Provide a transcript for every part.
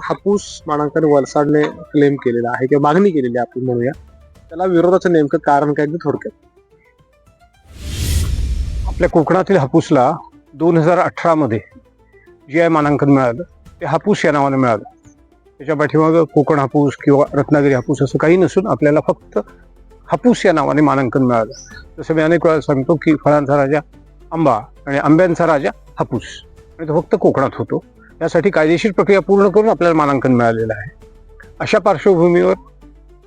हापूस मानांकन वलसाडने क्लेम केलेला आहे किंवा मागणी केलेली आहे आपण म्हणूया, त्याला विरोधाचं नेमकं कारण काय ते थोडक्यात. आपल्या कोकणातील हापूसला 2018 मध्ये GI मानांकन मिळालं. ते हापूस या नावाने मिळालं. त्याच्या पाठीमागं कोकण हापूस किंवा रत्नागिरी हापूस असं काही नसून आपल्याला फक्त हापूस या नावाने मानांकन मिळालं. जसं मी अनेक वेळा सांगतो की फळांचा राजा आंबा आणि आंब्यांचा राजा हापूस, आणि तो फक्त कोकणात होतो. यासाठी कायदेशीर प्रक्रिया पूर्ण करून आपल्याला मानांकन मिळालेलं आहे. अशा पार्श्वभूमीवर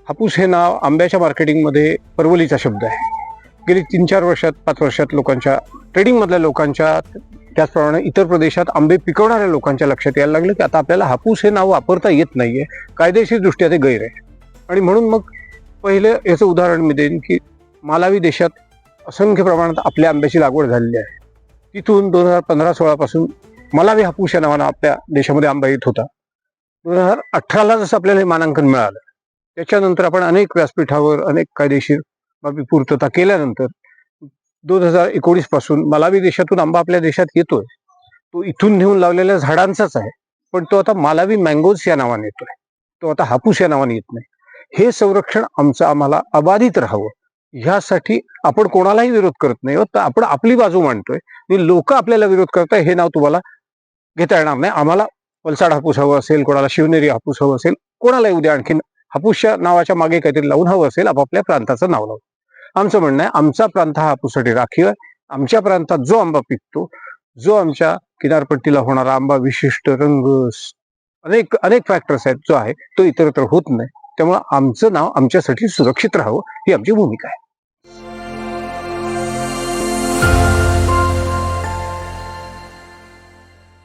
हापूस हे नाव आंब्याच्या मार्केटिंगमध्ये परवलीचा शब्द आहे. गेली 3-4 वर्षात 5 वर्षात लोकांच्या ट्रेडिंगमधल्या लोकांच्या, त्याचप्रमाणे इतर प्रदेशात आंबे पिकवणाऱ्या लोकांच्या लक्षात यायला लागलं की आता आपल्याला हापूस हे नाव वापरता येत नाहीये, कायदेशीर दृष्ट्या ते गैर आहे. आणि म्हणून मग पहिलं याचं उदाहरण मी देईन की मालावी देशात असंख्य प्रमाणात आपल्या आंब्याची लागवड झालेली आहे. तिथून 2015-16 पासून मालावी हापूस या नावानं आपल्या देशामध्ये आंबा येत होता. 2018ला जसं आपल्याला हे मानांकन मिळालं, त्याच्यानंतर आपण अनेक व्यासपीठावर अनेक कायदेशीर बाबी पूर्तता केल्यानंतर 2019 पासून मालावी देशातून आंबा आपल्या देशात येतोय. तो इथून नेऊन लावलेल्या झाडांचाच आहे, पण तो आता मालावी मँगोज या नावाने येतोय. तो आता हापूस या नावाने येत नाही. हे संरक्षण आम्हाला अबाधित राहावं, ह्यासाठी आपण कोणालाही विरोध करत नाही, तर आपण आपली बाजू मांडतोय. लोक आपल्याला विरोध करताय, हे नाव तुम्हाला घेता येणार नाही. आम्हाला वलसाड हापूस हवं असेल, कोणाला शिवनेरी हापूस हवं असेल, कोणालाही उद्या आणखीन हापूसच्या नावाच्या मागे काहीतरी लावून हवं असेल, आपापल्या प्रांताचं नाव लावून. आमचं म्हणणं आहे, आमचा प्रांत हा हापूससाठी राखीव आहे. आमच्या प्रांतात जो आंबा पिकतो, जो आमच्या किनारपट्टीला होणारा आंबा विशिष्ट रंग, अनेक अनेक फॅक्टर्स आहेत, जो आहे तो इतरत्र होत नाही. त्यामुळे आमचं नाव आमच्यासाठी सुरक्षित राहावं, ही आमची भूमिका आहे.